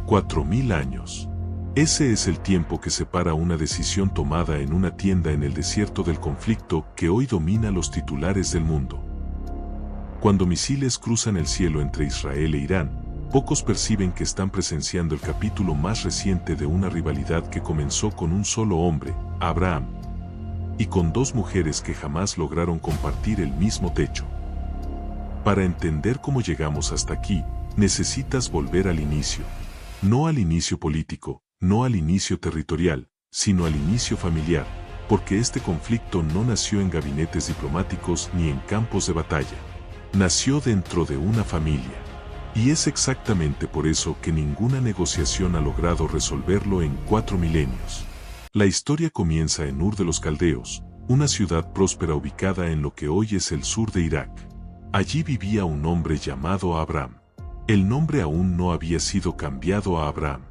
4.000 años. Ese es el tiempo que separa una decisión tomada en una tienda en el desierto del conflicto que hoy domina los titulares del mundo. Cuando misiles cruzan el cielo entre Israel e Irán, pocos perciben que están presenciando el capítulo más reciente de una rivalidad que comenzó con un solo hombre, Abraham, y con dos mujeres que jamás lograron compartir el mismo techo. Para entender cómo llegamos hasta aquí, necesitas volver al inicio. No al inicio político, no al inicio territorial, sino al inicio familiar, porque este conflicto no nació en gabinetes diplomáticos ni en campos de batalla. Nació dentro de una familia. Y es exactamente por eso que ninguna negociación ha logrado resolverlo en 4 milenios. La historia comienza en Ur de los Caldeos, una ciudad próspera ubicada en lo que hoy es el sur de Irak. Allí vivía un hombre llamado Abraham. El nombre aún no había sido cambiado a Abraham.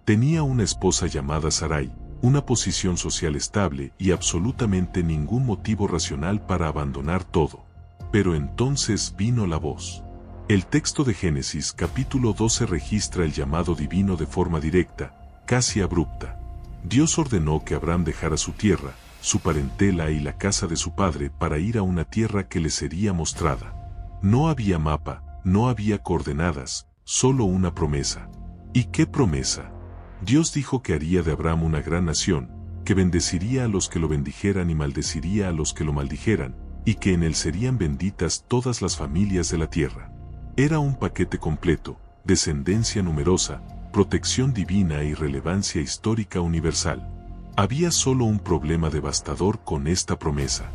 Tenía una esposa llamada Sarai, una posición social estable y absolutamente ningún motivo racional para abandonar todo. Pero entonces vino la voz. El texto de Génesis capítulo 12 registra el llamado divino de forma directa, casi abrupta. Dios ordenó que Abraham dejara su tierra, su parentela y la casa de su padre para ir a una tierra que le sería mostrada. No había mapa, no había coordenadas, solo una promesa. ¿Y qué promesa? Dios dijo que haría de Abraham una gran nación, que bendeciría a los que lo bendijeran y maldeciría a los que lo maldijeran, y que en él serían benditas todas las familias de la tierra. Era un paquete completo, descendencia numerosa, protección divina y relevancia histórica universal. Había solo un problema devastador con esta promesa.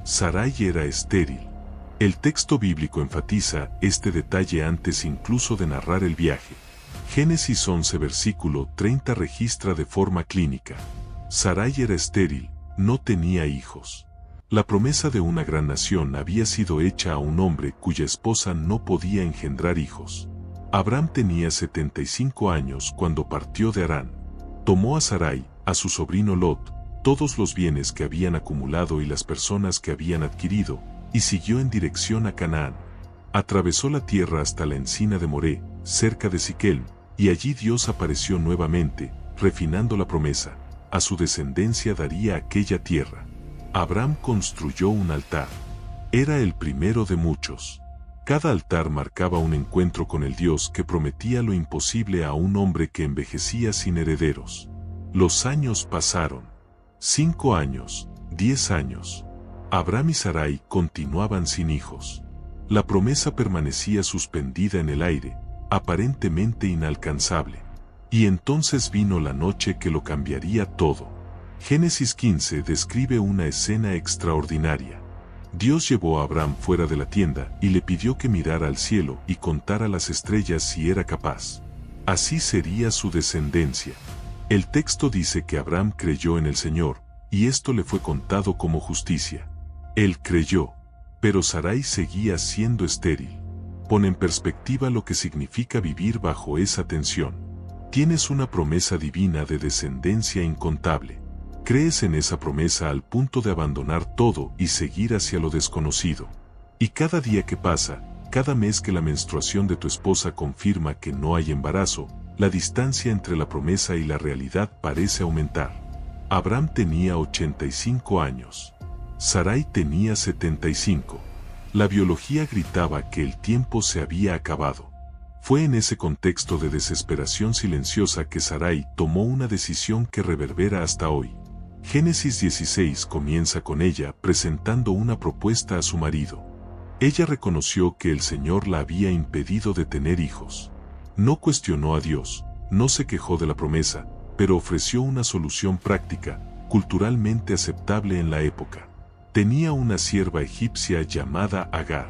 Sarai era estéril. El texto bíblico enfatiza este detalle antes incluso de narrar el viaje. Génesis 11 versículo 30 registra de forma clínica. Sarai era estéril, no tenía hijos. La promesa de una gran nación había sido hecha a un hombre cuya esposa no podía engendrar hijos. Abraham tenía 75 años cuando partió de Harán. Tomó a Sarai, a su sobrino Lot, todos los bienes que habían acumulado y las personas que habían adquirido, y siguió en dirección a Canaán. Atravesó la tierra hasta la encina de Moré, cerca de Siquem, y allí Dios apareció nuevamente, refinando la promesa. A su descendencia daría aquella tierra. Abraham construyó un altar. Era el primero de muchos. Cada altar marcaba un encuentro con el Dios que prometía lo imposible a un hombre que envejecía sin herederos. Los años pasaron. 5 años, 10 años. Abraham y Sarai continuaban sin hijos. La promesa permanecía suspendida en el aire, aparentemente inalcanzable. Y entonces vino la noche que lo cambiaría todo. Génesis 15 describe una escena extraordinaria. Dios llevó a Abraham fuera de la tienda y le pidió que mirara al cielo y contara las estrellas si era capaz. Así sería su descendencia. El texto dice que Abraham creyó en el Señor, y esto le fue contado como justicia. Él creyó, pero Sarai seguía siendo estéril. Pon en perspectiva lo que significa vivir bajo esa tensión. Tienes una promesa divina de descendencia incontable. Crees en esa promesa al punto de abandonar todo y seguir hacia lo desconocido. Y cada día que pasa, cada mes que la menstruación de tu esposa confirma que no hay embarazo, la distancia entre la promesa y la realidad parece aumentar. Abraham tenía 85 años. Sarai tenía 75. La biología gritaba que el tiempo se había acabado. Fue en ese contexto de desesperación silenciosa que Sarai tomó una decisión que reverbera hasta hoy. Génesis 16 comienza con ella presentando una propuesta a su marido. Ella reconoció que el Señor la había impedido de tener hijos. No cuestionó a Dios, no se quejó de la promesa, pero ofreció una solución práctica, culturalmente aceptable en la época. Tenía una sierva egipcia llamada Agar.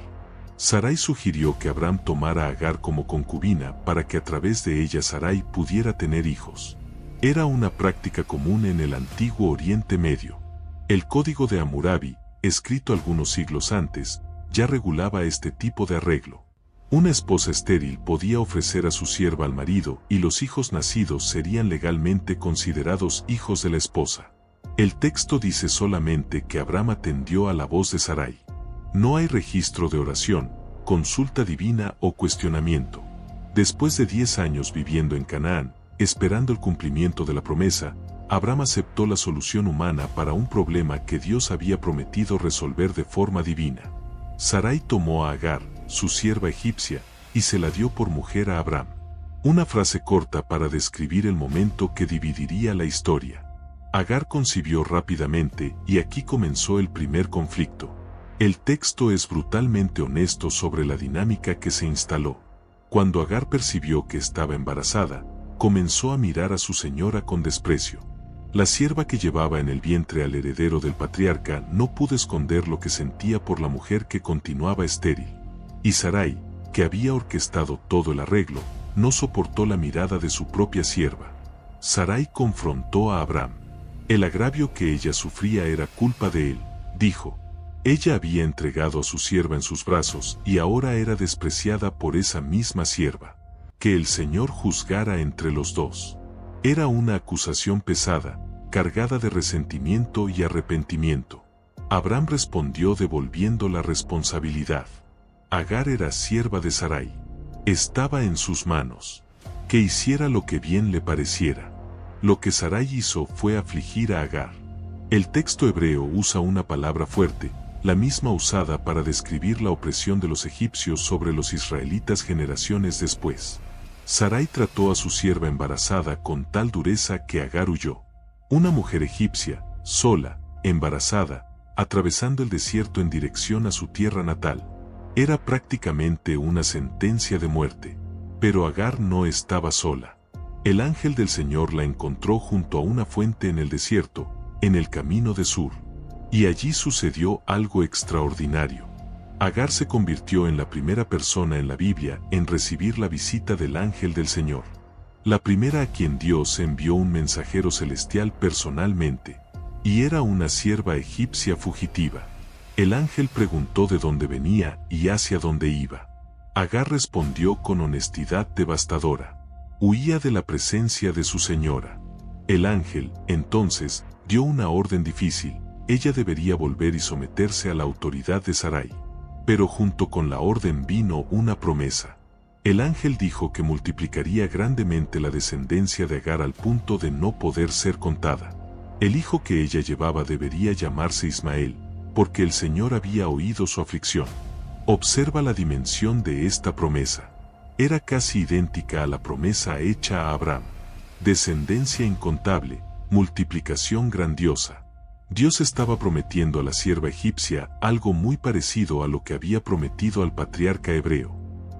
Sarai sugirió que Abraham tomara a Agar como concubina para que a través de ella Sarai pudiera tener hijos. Era una práctica común en el antiguo Oriente Medio. El Código de Hammurabi, escrito algunos siglos antes, ya regulaba este tipo de arreglo. Una esposa estéril podía ofrecer a su sierva al marido y los hijos nacidos serían legalmente considerados hijos de la esposa. El texto dice solamente que Abraham atendió a la voz de Sarai. No hay registro de oración, consulta divina o cuestionamiento. Después de 10 años viviendo en Canaán, esperando el cumplimiento de la promesa, Abraham aceptó la solución humana para un problema que Dios había prometido resolver de forma divina. Sarai tomó a Agar, su sierva egipcia, y se la dio por mujer a Abraham. Una frase corta para describir el momento que dividiría la historia. Agar concibió rápidamente y aquí comenzó el primer conflicto. El texto es brutalmente honesto sobre la dinámica que se instaló. Cuando Agar percibió que estaba embarazada, comenzó a mirar a su señora con desprecio. La sierva que llevaba en el vientre al heredero del patriarca no pudo esconder lo que sentía por la mujer que continuaba estéril. Y Sarai, que había orquestado todo el arreglo, no soportó la mirada de su propia sierva. Sarai confrontó a Abraham. El agravio que ella sufría era culpa de él, dijo. Ella había entregado a su sierva en sus brazos y ahora era despreciada por esa misma sierva. Que el Señor juzgara entre los dos. Era una acusación pesada, cargada de resentimiento y arrepentimiento. Abraham respondió devolviendo la responsabilidad. Agar era sierva de Sarai. Estaba en sus manos. Que hiciera lo que bien le pareciera. Lo que Sarai hizo fue afligir a Agar. El texto hebreo usa una palabra fuerte, la misma usada para describir la opresión de los egipcios sobre los israelitas generaciones después. Sarai trató a su sierva embarazada con tal dureza que Agar huyó. Una mujer egipcia, sola, embarazada, atravesando el desierto en dirección a su tierra natal. Era prácticamente una sentencia de muerte. Pero Agar no estaba sola. El ángel del Señor la encontró junto a una fuente en el desierto, en el camino de Sur. Y allí sucedió algo extraordinario. Agar se convirtió en la primera persona en la Biblia en recibir la visita del ángel del Señor. La primera a quien Dios envió un mensajero celestial personalmente. Y era una sierva egipcia fugitiva. El ángel preguntó de dónde venía y hacia dónde iba. Agar respondió con honestidad devastadora. Huía de la presencia de su señora. El ángel, entonces, dio una orden difícil. Ella debería volver y someterse a la autoridad de Sarai. Pero junto con la orden vino una promesa. El ángel dijo que multiplicaría grandemente la descendencia de Agar al punto de no poder ser contada. El hijo que ella llevaba debería llamarse Ismael, porque el Señor había oído su aflicción. Observa la dimensión de esta promesa. Era casi idéntica a la promesa hecha a Abraham. Descendencia incontable, multiplicación grandiosa. Dios estaba prometiendo a la sierva egipcia algo muy parecido a lo que había prometido al patriarca hebreo.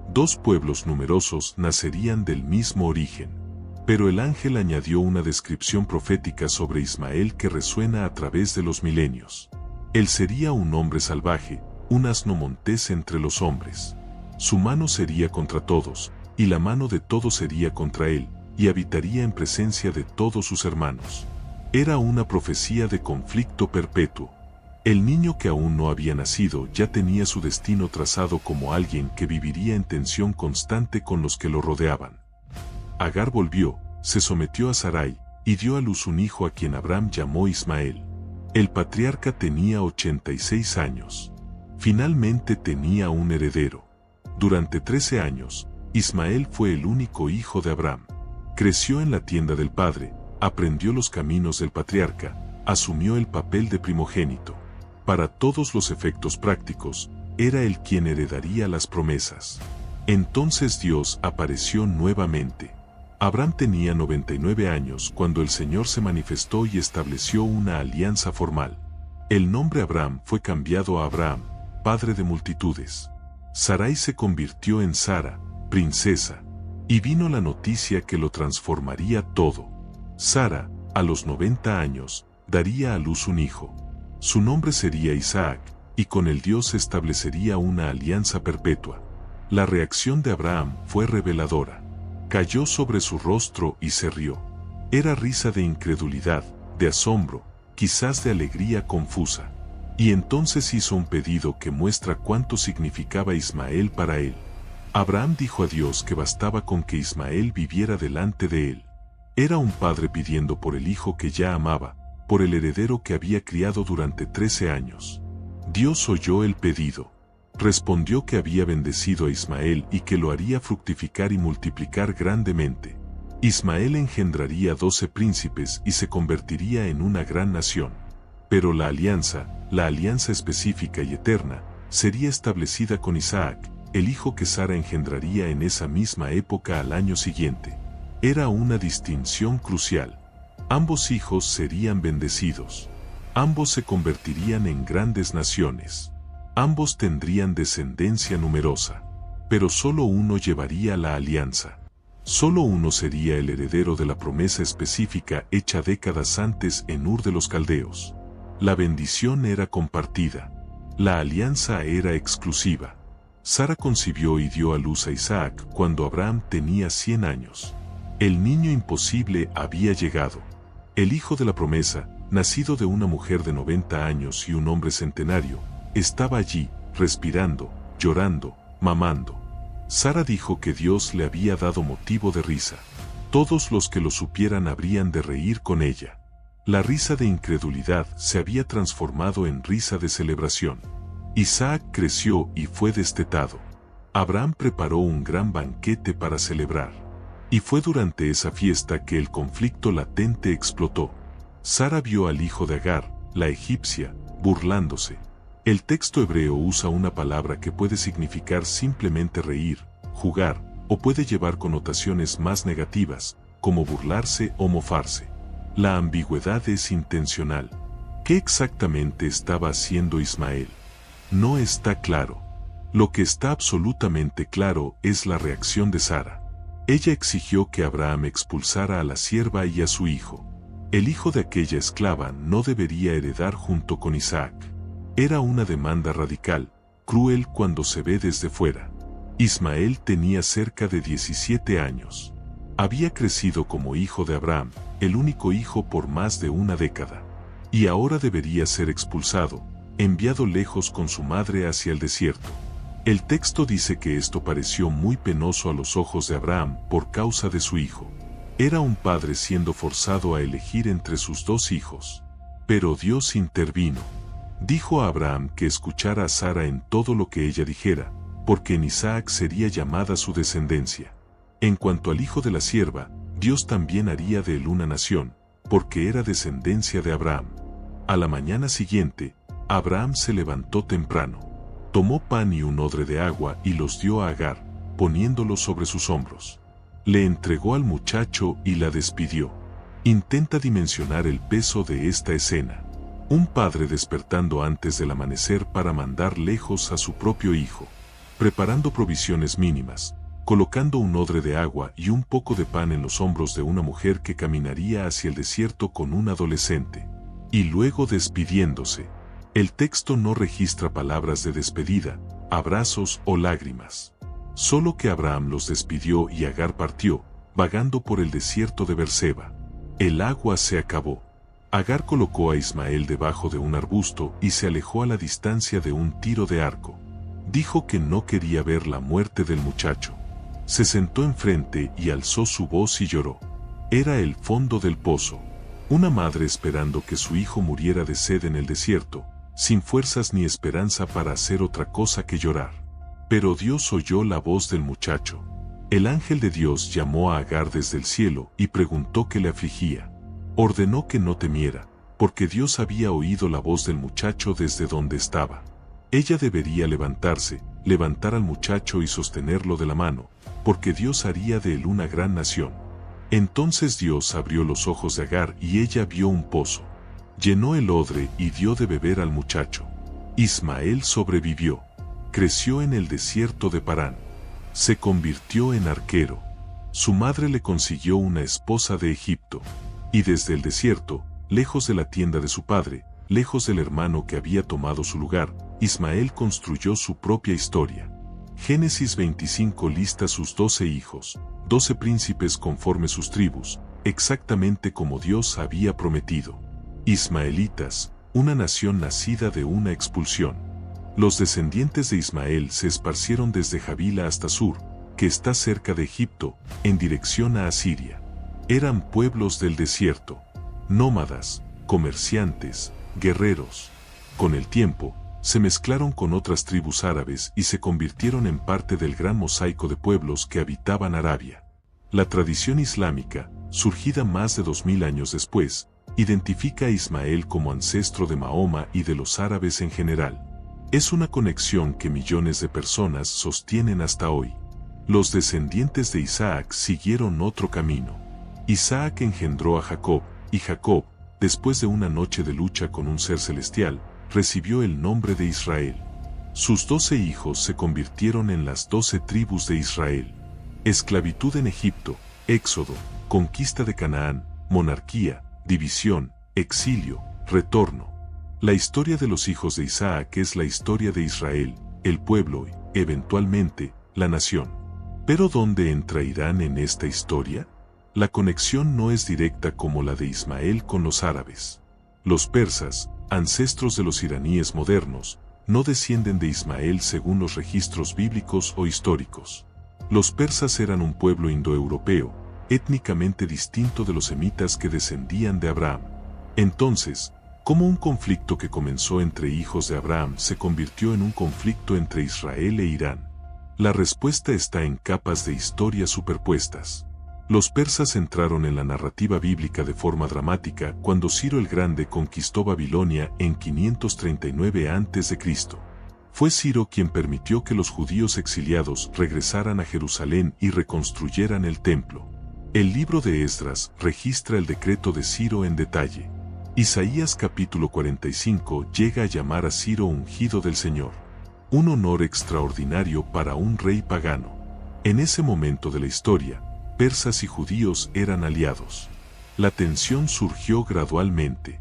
Dos pueblos numerosos nacerían del mismo origen. Pero el ángel añadió una descripción profética sobre Ismael que resuena a través de los milenios. Él sería un hombre salvaje, un asno montés entre los hombres. Su mano sería contra todos, y la mano de todos sería contra él, y habitaría en presencia de todos sus hermanos. Era una profecía de conflicto perpetuo. El niño que aún no había nacido ya tenía su destino trazado como alguien que viviría en tensión constante con los que lo rodeaban. Agar volvió, se sometió a Sarai, y dio a luz un hijo a quien Abraham llamó Ismael. El patriarca tenía 86 años. Finalmente tenía un heredero. Durante 13 años, Ismael fue el único hijo de Abraham. Creció en la tienda del padre, aprendió los caminos del patriarca, asumió el papel de primogénito. Para todos los efectos prácticos, era él quien heredaría las promesas. Entonces Dios apareció nuevamente. Abraham tenía 99 años cuando el Señor se manifestó y estableció una alianza formal. El nombre Abraham fue cambiado a Abraham, padre de multitudes. Sarai se convirtió en Sara, princesa, y vino la noticia que lo transformaría todo. Sara, a los 90 años, daría a luz un hijo. Su nombre sería Isaac, y con el Dios establecería una alianza perpetua. La reacción de Abraham fue reveladora. Cayó sobre su rostro y se rió. Era risa de incredulidad, de asombro, quizás de alegría confusa. Y entonces hizo un pedido que muestra cuánto significaba Ismael para él. Abraham dijo a Dios que bastaba con que Ismael viviera delante de él. Era un padre pidiendo por el hijo que ya amaba, por el heredero que había criado durante 13 años. Dios oyó el pedido. Respondió que había bendecido a Ismael y que lo haría fructificar y multiplicar grandemente. Ismael engendraría 12 príncipes y se convertiría en una gran nación. Pero la alianza específica y eterna, sería establecida con Isaac, el hijo que Sara engendraría en esa misma época al año siguiente. Era una distinción crucial. Ambos hijos serían bendecidos. Ambos se convertirían en grandes naciones. Ambos tendrían descendencia numerosa. Pero solo uno llevaría la alianza. Solo uno sería el heredero de la promesa específica hecha décadas antes en Ur de los Caldeos. La bendición era compartida. La alianza era exclusiva. Sara concibió y dio a luz a Isaac cuando Abraham tenía 100 años. El niño imposible había llegado. El hijo de la promesa, nacido de una mujer de 90 años y un hombre centenario, estaba allí, respirando, llorando, mamando. Sara dijo que Dios le había dado motivo de risa. Todos los que lo supieran habrían de reír con ella. La risa de incredulidad se había transformado en risa de celebración. Isaac creció y fue destetado. Abraham preparó un gran banquete para celebrar. Y fue durante esa fiesta que el conflicto latente explotó. Sara vio al hijo de Agar, la egipcia, burlándose. El texto hebreo usa una palabra que puede significar simplemente reír, jugar, o puede llevar connotaciones más negativas, como burlarse o mofarse. La ambigüedad es intencional. ¿Qué exactamente estaba haciendo Ismael? No está claro. Lo que está absolutamente claro es la reacción de Sara. Ella exigió que Abraham expulsara a la sierva y a su hijo. El hijo de aquella esclava no debería heredar junto con Isaac. Era una demanda radical, cruel cuando se ve desde fuera. Ismael tenía cerca de 17 años. Había crecido como hijo de Abraham, el único hijo por más de una década. Y ahora debería ser expulsado, enviado lejos con su madre hacia el desierto. El texto dice que esto pareció muy penoso a los ojos de Abraham por causa de su hijo. Era un padre siendo forzado a elegir entre sus dos hijos. Pero Dios intervino. Dijo a Abraham que escuchara a Sara en todo lo que ella dijera, porque en Isaac sería llamada su descendencia. En cuanto al hijo de la sierva, Dios también haría de él una nación, porque era descendencia de Abraham. A la mañana siguiente, Abraham se levantó temprano. Tomó pan y un odre de agua y los dio a Agar, poniéndolos sobre sus hombros. Le entregó al muchacho y la despidió. Intenta dimensionar el peso de esta escena. Un padre despertando antes del amanecer para mandar lejos a su propio hijo, preparando provisiones mínimas, colocando un odre de agua y un poco de pan en los hombros de una mujer que caminaría hacia el desierto con un adolescente, y luego despidiéndose. El texto no registra palabras de despedida, abrazos o lágrimas. Solo que Abraham los despidió y Agar partió, vagando por el desierto de Berseba. El agua se acabó. Agar colocó a Ismael debajo de un arbusto y se alejó a la distancia de un tiro de arco. Dijo que no quería ver la muerte del muchacho. Se sentó enfrente y alzó su voz y lloró. Era el fondo del pozo. Una madre esperando que su hijo muriera de sed en el desierto, sin fuerzas ni esperanza para hacer otra cosa que llorar. Pero Dios oyó la voz del muchacho. El ángel de Dios llamó a Agar desde el cielo y preguntó qué le afligía. Ordenó que no temiera, porque Dios había oído la voz del muchacho desde donde estaba. Ella debería levantarse, levantar al muchacho y sostenerlo de la mano, porque Dios haría de él una gran nación. Entonces Dios abrió los ojos de Agar y ella vio un pozo. Llenó el odre y dio de beber al muchacho. Ismael sobrevivió. Creció en el desierto de Parán. Se convirtió en arquero. Su madre le consiguió una esposa de Egipto. Y desde el desierto, lejos de la tienda de su padre, lejos del hermano que había tomado su lugar, Ismael construyó su propia historia. Génesis 25 lista sus 12 hijos, 12 príncipes conforme sus tribus, exactamente como Dios había prometido. Ismaelitas, una nación nacida de una expulsión. Los descendientes de Ismael se esparcieron desde Javila hasta Sur, que está cerca de Egipto, en dirección a Asiria. Eran pueblos del desierto, nómadas, comerciantes, guerreros. Con el tiempo, se mezclaron con otras tribus árabes y se convirtieron en parte del gran mosaico de pueblos que habitaban Arabia. La tradición islámica, surgida más de 2000 años después, identifica a Ismael como ancestro de Mahoma y de los árabes en general. Es una conexión que millones de personas sostienen hasta hoy. Los descendientes de Isaac siguieron otro camino. Isaac engendró a Jacob, y Jacob, después de una noche de lucha con un ser celestial, recibió el nombre de Israel. Sus 12 hijos se convirtieron en las 12 tribus de Israel. Esclavitud en Egipto, éxodo, conquista de Canaán, monarquía, división, exilio, retorno. La historia de los hijos de Isaac es la historia de Israel, el pueblo y, eventualmente, la nación. ¿Pero dónde entra Irán en esta historia? La conexión no es directa como la de Ismael con los árabes. Los persas, ancestros de los iraníes modernos, no descienden de Ismael según los registros bíblicos o históricos. Los persas eran un pueblo indoeuropeo, étnicamente distinto de los semitas que descendían de Abraham. Entonces, ¿cómo un conflicto que comenzó entre hijos de Abraham se convirtió en un conflicto entre Israel e Irán? La respuesta está en capas de historia superpuestas. Los persas entraron en la narrativa bíblica de forma dramática cuando Ciro el Grande conquistó Babilonia en 539 a.C. Fue Ciro quien permitió que los judíos exiliados regresaran a Jerusalén y reconstruyeran el templo. El libro de Esdras registra el decreto de Ciro en detalle. Isaías capítulo 45 llega a llamar a Ciro ungido del Señor. Un honor extraordinario para un rey pagano. En ese momento de la historia, persas y judíos eran aliados. La tensión surgió gradualmente.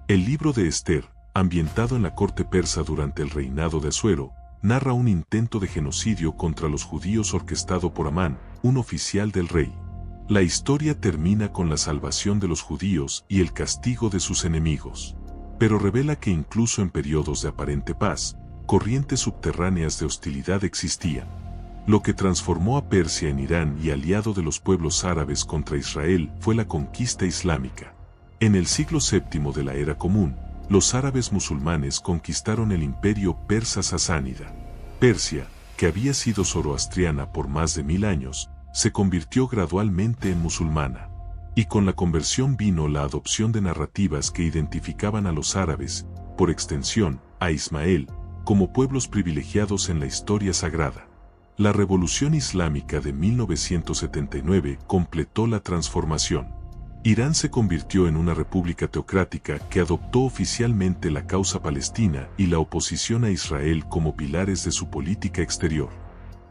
El libro de Esther, ambientado en la corte persa durante el reinado de Asuero, narra un intento de genocidio contra los judíos orquestado por Amán, un oficial del rey. La historia termina con la salvación de los judíos y el castigo de sus enemigos. Pero revela que incluso en periodos de aparente paz, corrientes subterráneas de hostilidad existían. Lo que transformó a Persia en Irán y aliado de los pueblos árabes contra Israel fue la conquista islámica. En el siglo VII de la Era Común, los árabes musulmanes conquistaron el imperio persa sasánida. Persia, que había sido zoroastriana por más de 1000 años, se convirtió gradualmente en musulmana. Y con la conversión vino la adopción de narrativas que identificaban a los árabes, por extensión, a Ismael, como pueblos privilegiados en la historia sagrada. La Revolución Islámica de 1979 completó la transformación. Irán se convirtió en una república teocrática que adoptó oficialmente la causa palestina y la oposición a Israel como pilares de su política exterior.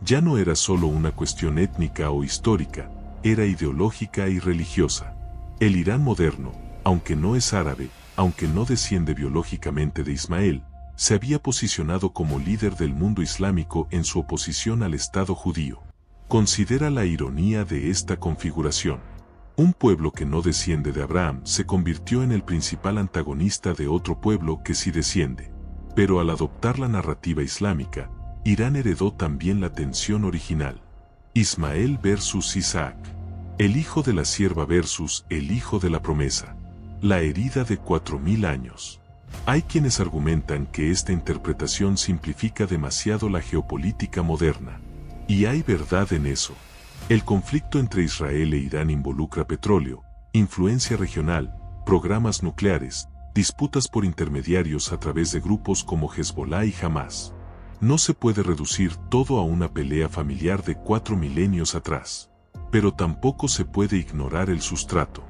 Ya no era solo una cuestión étnica o histórica, era ideológica y religiosa. El Irán moderno, aunque no es árabe, aunque no desciende biológicamente de Ismael, se había posicionado como líder del mundo islámico en su oposición al Estado judío. Considera la ironía de esta configuración. Un pueblo que no desciende de Abraham se convirtió en el principal antagonista de otro pueblo que sí desciende. Pero al adoptar la narrativa islámica, Irán heredó también la tensión original. Ismael versus Isaac. El hijo de la sierva versus el hijo de la promesa. La herida de 4000 años. Hay quienes argumentan que esta interpretación simplifica demasiado la geopolítica moderna. Y hay verdad en eso. El conflicto entre Israel e Irán involucra petróleo, influencia regional, programas nucleares, disputas por intermediarios a través de grupos como Hezbollah y Hamas. No se puede reducir todo a una pelea familiar de 4 milenios atrás. Pero tampoco se puede ignorar el sustrato.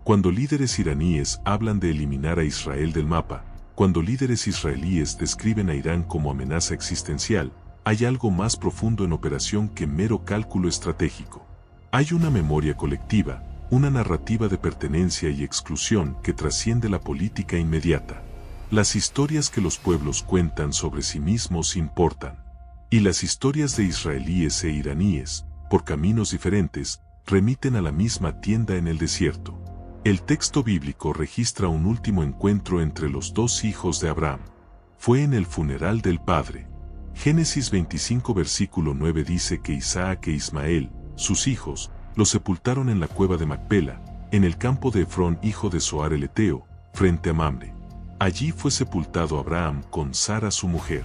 Cuando líderes iraníes hablan de eliminar a Israel del mapa, cuando líderes israelíes describen a Irán como amenaza existencial, hay algo más profundo en operación que mero cálculo estratégico. Hay una memoria colectiva, una narrativa de pertenencia y exclusión que trasciende la política inmediata. Las historias que los pueblos cuentan sobre sí mismos importan. Y las historias de israelíes e iraníes, por caminos diferentes, remiten a la misma tienda en el desierto. El texto bíblico registra un último encuentro entre los dos hijos de Abraham. Fue en el funeral del padre. Génesis 25 versículo 9 dice que Isaac e Ismael, sus hijos, los sepultaron en la cueva de Macpela, en el campo de Efrón hijo de Zoar el Eteo, frente a Mamre. Allí fue sepultado Abraham con Sara su mujer.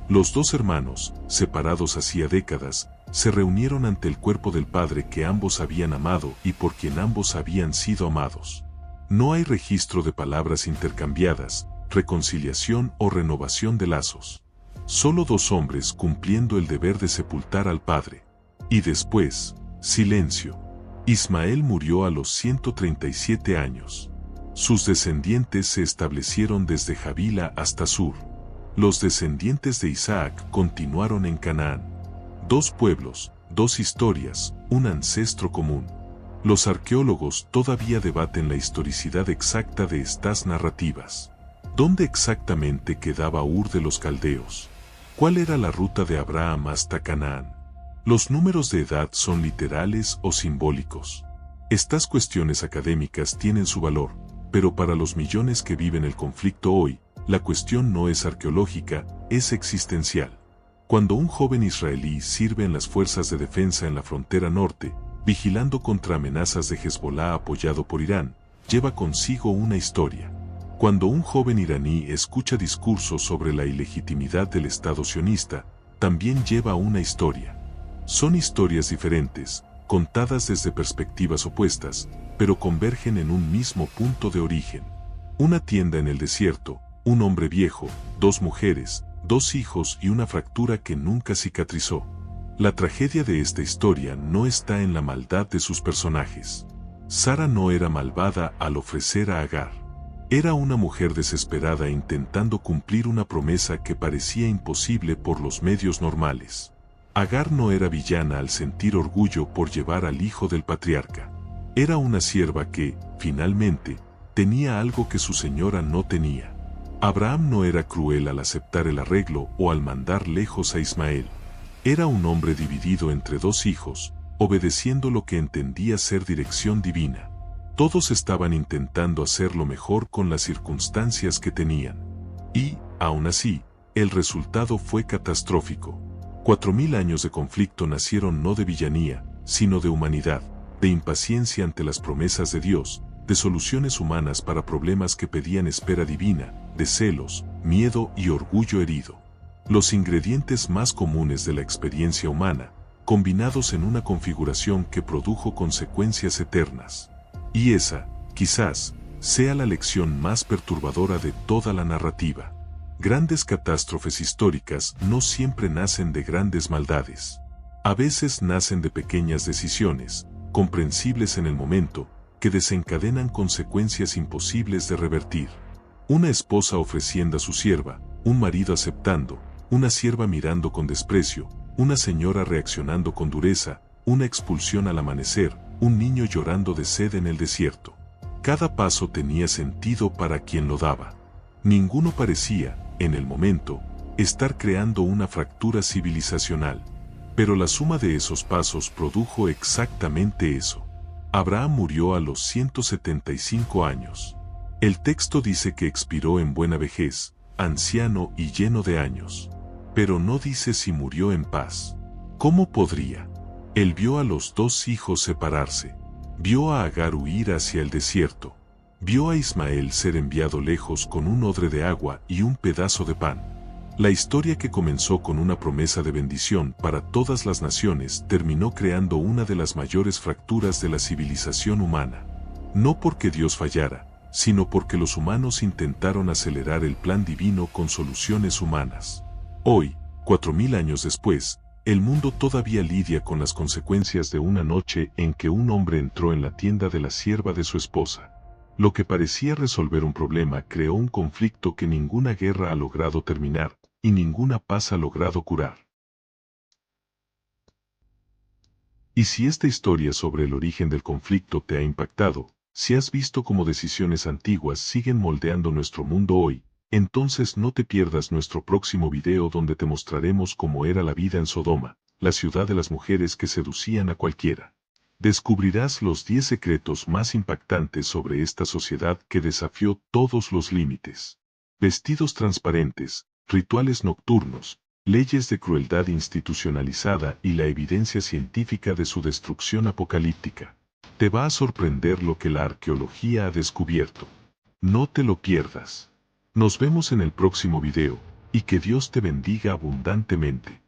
Los dos hermanos, separados hacía décadas, se reunieron ante el cuerpo del Padre que ambos habían amado y por quien ambos habían sido amados. No hay registro de palabras intercambiadas, reconciliación o renovación de lazos. Solo dos hombres cumpliendo el deber de sepultar al Padre. Y después, silencio. Ismael murió a los 137 años. Sus descendientes se establecieron desde Javila hasta Sur. Los descendientes de Isaac continuaron en Canaán. Dos pueblos, dos historias, un ancestro común. Los arqueólogos todavía debaten la historicidad exacta de estas narrativas. ¿Dónde exactamente quedaba Ur de los Caldeos? ¿Cuál era la ruta de Abraham hasta Canaán? ¿Los números de edad son literales o simbólicos? Estas cuestiones académicas tienen su valor, pero para los millones que viven el conflicto hoy, la cuestión no es arqueológica, es existencial. Cuando un joven israelí sirve en las fuerzas de defensa en la frontera norte, vigilando contra amenazas de Hezbollah apoyado por Irán, lleva consigo una historia. Cuando un joven iraní escucha discursos sobre la ilegitimidad del Estado sionista, también lleva una historia. Son historias diferentes, contadas desde perspectivas opuestas, pero convergen en un mismo punto de origen. Una tienda en el desierto, un hombre viejo, dos mujeres, dos hijos y una fractura que nunca cicatrizó. La tragedia de esta historia no está en la maldad de sus personajes. Sara no era malvada al ofrecer a Agar. Era una mujer desesperada intentando cumplir una promesa que parecía imposible por los medios normales. Agar no era villana al sentir orgullo por llevar al hijo del patriarca. Era una sierva que, finalmente, tenía algo que su señora no tenía. Abraham no era cruel al aceptar el arreglo o al mandar lejos a Ismael. Era un hombre dividido entre dos hijos, obedeciendo lo que entendía ser dirección divina. Todos estaban intentando hacer lo mejor con las circunstancias que tenían. Y, aún así, el resultado fue catastrófico. 4000 años de conflicto nacieron no de villanía, sino de humanidad, de impaciencia ante las promesas de Dios, de soluciones humanas para problemas que pedían espera divina, de celos, miedo y orgullo herido. Los ingredientes más comunes de la experiencia humana, combinados en una configuración que produjo consecuencias eternas. Y esa, quizás, sea la lección más perturbadora de toda la narrativa. Grandes catástrofes históricas no siempre nacen de grandes maldades. A veces nacen de pequeñas decisiones, comprensibles en el momento, que desencadenan consecuencias imposibles de revertir. Una esposa ofreciendo a su sierva, un marido aceptando, una sierva mirando con desprecio, una señora reaccionando con dureza, una expulsión al amanecer, un niño llorando de sed en el desierto. Cada paso tenía sentido para quien lo daba. Ninguno parecía, en el momento, estar creando una fractura civilizacional. Pero la suma de esos pasos produjo exactamente eso. Abraham murió a los 175 años. El texto dice que expiró en buena vejez, anciano y lleno de años. Pero no dice si murió en paz. ¿Cómo podría? Él vio a los dos hijos separarse. Vio a Agar huir hacia el desierto. Vio a Ismael ser enviado lejos con un odre de agua y un pedazo de pan. La historia que comenzó con una promesa de bendición para todas las naciones terminó creando una de las mayores fracturas de la civilización humana. No porque Dios fallara, sino porque los humanos intentaron acelerar el plan divino con soluciones humanas. Hoy, 4000 años después, el mundo todavía lidia con las consecuencias de una noche en que un hombre entró en la tienda de la sierva de su esposa. Lo que parecía resolver un problema creó un conflicto que ninguna guerra ha logrado terminar, y ninguna paz ha logrado curar. Y si esta historia sobre el origen del conflicto te ha impactado, si has visto cómo decisiones antiguas siguen moldeando nuestro mundo hoy, entonces no te pierdas nuestro próximo video donde te mostraremos cómo era la vida en Sodoma, la ciudad de las mujeres que seducían a cualquiera. Descubrirás los 10 secretos más impactantes sobre esta sociedad que desafió todos los límites. Vestidos transparentes, rituales nocturnos, leyes de crueldad institucionalizada y la evidencia científica de su destrucción apocalíptica. Te va a sorprender lo que la arqueología ha descubierto. No te lo pierdas. Nos vemos en el próximo video, y que Dios te bendiga abundantemente.